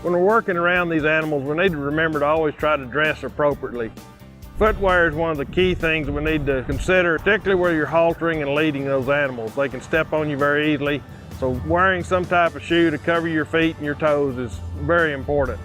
When we're working around these animals, we need to remember to always try to dress appropriately. Footwear is one of the key things we need to consider, particularly where you're haltering and leading those animals. They can step on you very easily, so wearing some type of shoe to cover your feet and your toes is very important.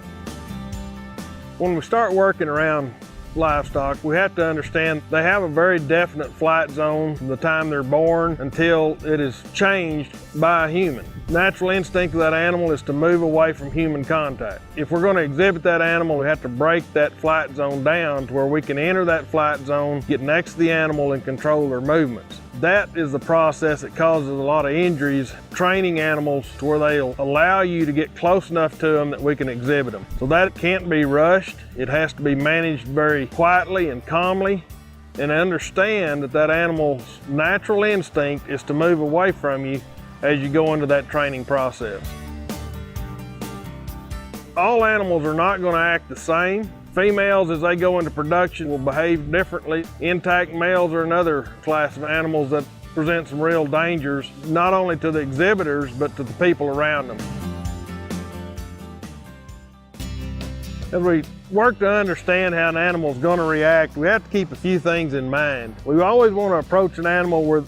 When we start working around livestock, we have to understand they have a very definite flight zone from the time they're born until it is changed by a human. Natural instinct of that animal is to move away from human contact. If we're going to exhibit that animal, we have to break that flight zone down to where we can enter that flight zone, get next to the animal and control their movements. That is the process that causes a lot of injuries, training animals to where they'll allow you to get close enough to them that we can exhibit them. So that can't be rushed. It has to be managed very quietly and calmly, and understand that that animal's natural instinct is to move away from you as you go into that training process. All animals are not going to act the same. Females, as they go into production, will behave differently. Intact males are another class of animals that present some real dangers, not only to the exhibitors, but to the people around them. As we work to understand how an animal is going to react, we have to keep a few things in mind. We always want to approach an animal where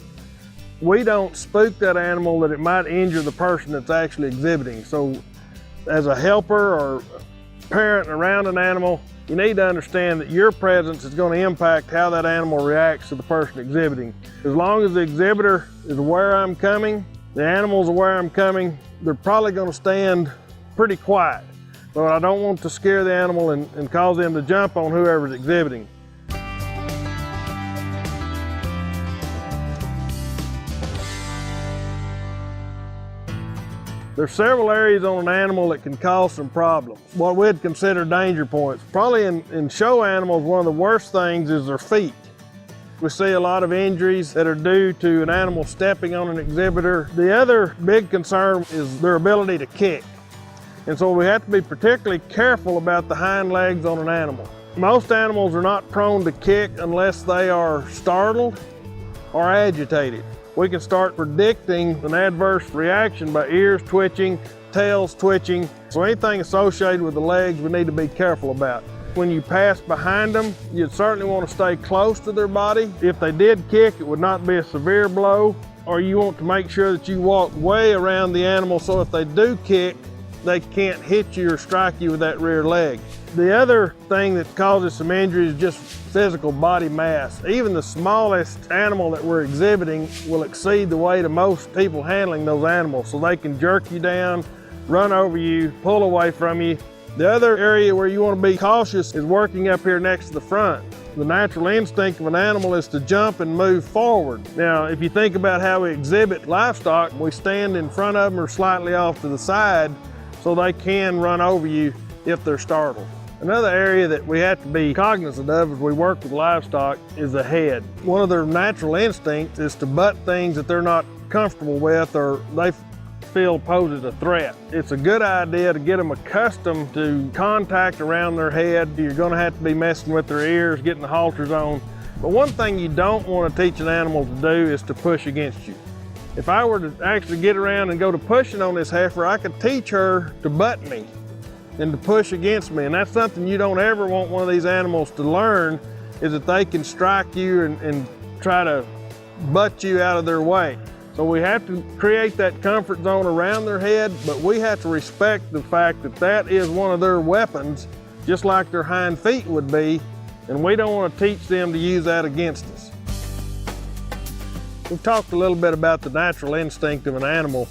we don't spook that animal that it might injure the person that's actually exhibiting. So as a helper or parent around an animal, you need to understand that your presence is going to impact how that animal reacts to the person exhibiting. As long as the exhibitor is aware I'm coming, the animal's aware I'm coming, they're probably going to stand pretty quiet. But I don't want to scare the animal and cause them to jump on whoever's exhibiting. There's several areas on an animal that can cause some problems, what we'd consider danger points. Probably in show animals, one of the worst things is their feet. We see a lot of injuries that are due to an animal stepping on an exhibitor. The other big concern is their ability to kick. And so we have to be particularly careful about the hind legs on an animal. Most animals are not prone to kick unless they are startled or agitated. We can start predicting an adverse reaction by ears twitching, tails twitching. So anything associated with the legs we need to be careful about. When you pass behind them, you'd certainly want to stay close to their body. If they did kick, it would not be a severe blow, or you want to make sure that you walk way around the animal so if they do kick, they can't hit you or strike you with that rear leg. The other thing that causes some injury is just physical body mass. Even the smallest animal that we're exhibiting will exceed the weight of most people handling those animals, so they can jerk you down, run over you, pull away from you. The other area where you want to be cautious is working up here next to the front. The natural instinct of an animal is to jump and move forward. Now, if you think about how we exhibit livestock, we stand in front of them or slightly off to the side so they can run over you if they're startled. Another area that we have to be cognizant of as we work with livestock is the head. One of their natural instincts is to butt things that they're not comfortable with or they feel poses a threat. It's a good idea to get them accustomed to contact around their head. You're going to have to be messing with their ears, getting the halters on. But one thing you don't want to teach an animal to do is to push against you. If I were to actually get around and go to pushing on this heifer, I could teach her to butt me and to push against me. And that's something you don't ever want one of these animals to learn, is that they can strike you and try to butt you out of their way. So we have to create that comfort zone around their head, but we have to respect the fact that that is one of their weapons, just like their hind feet would be, and we don't want to teach them to use that against us. We've talked a little bit about the natural instinct of an animal,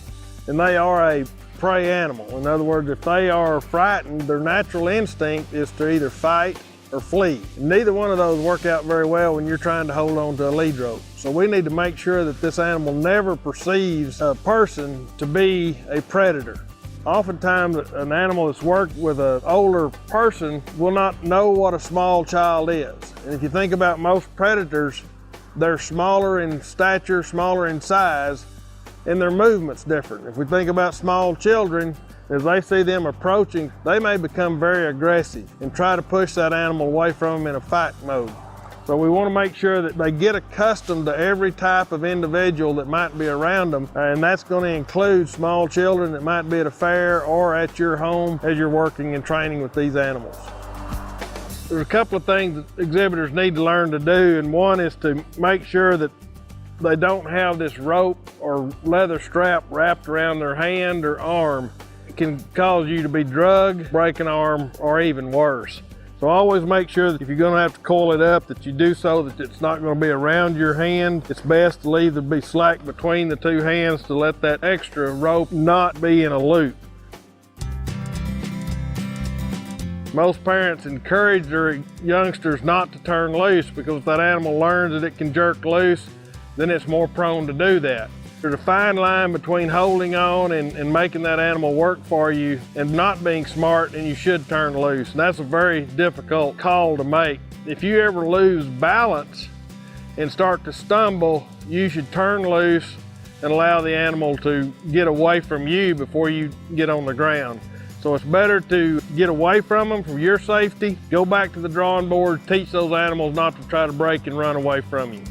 and they are a prey animal. In other words, if they are frightened, their natural instinct is to either fight or flee. Neither one of those work out very well when you're trying to hold on to a lead rope. So we need to make sure that this animal never perceives a person to be a predator. Oftentimes, an animal that's worked with an older person will not know what a small child is. And if you think about most predators, they're smaller in stature, smaller in size, and their movement's different. If we think about small children, as they see them approaching, they may become very aggressive and try to push that animal away from them in a fight mode. So we want to make sure that they get accustomed to every type of individual that might be around them, and that's going to include small children that might be at a fair or at your home as you're working and training with these animals. There's a couple of things that exhibitors need to learn to do, and one is to make sure that they don't have this rope or leather strap wrapped around their hand or arm. It can cause you to be drugged, break an arm, or even worse. So always make sure that if you're going to have to coil it up, that you do so that it's not going to be around your hand. It's best to leave it be slack between the two hands to let that extra rope not be in a loop. Most parents encourage their youngsters not to turn loose, because if that animal learns that it can jerk loose, then it's more prone to do that. There's a fine line between holding on and making that animal work for you and not being smart, and you should turn loose. And that's a very difficult call to make. If you ever lose balance and start to stumble, you should turn loose and allow the animal to get away from you before you get on the ground. So it's better to get away from them for your safety, go back to the drawing board, teach those animals not to try to break and run away from you.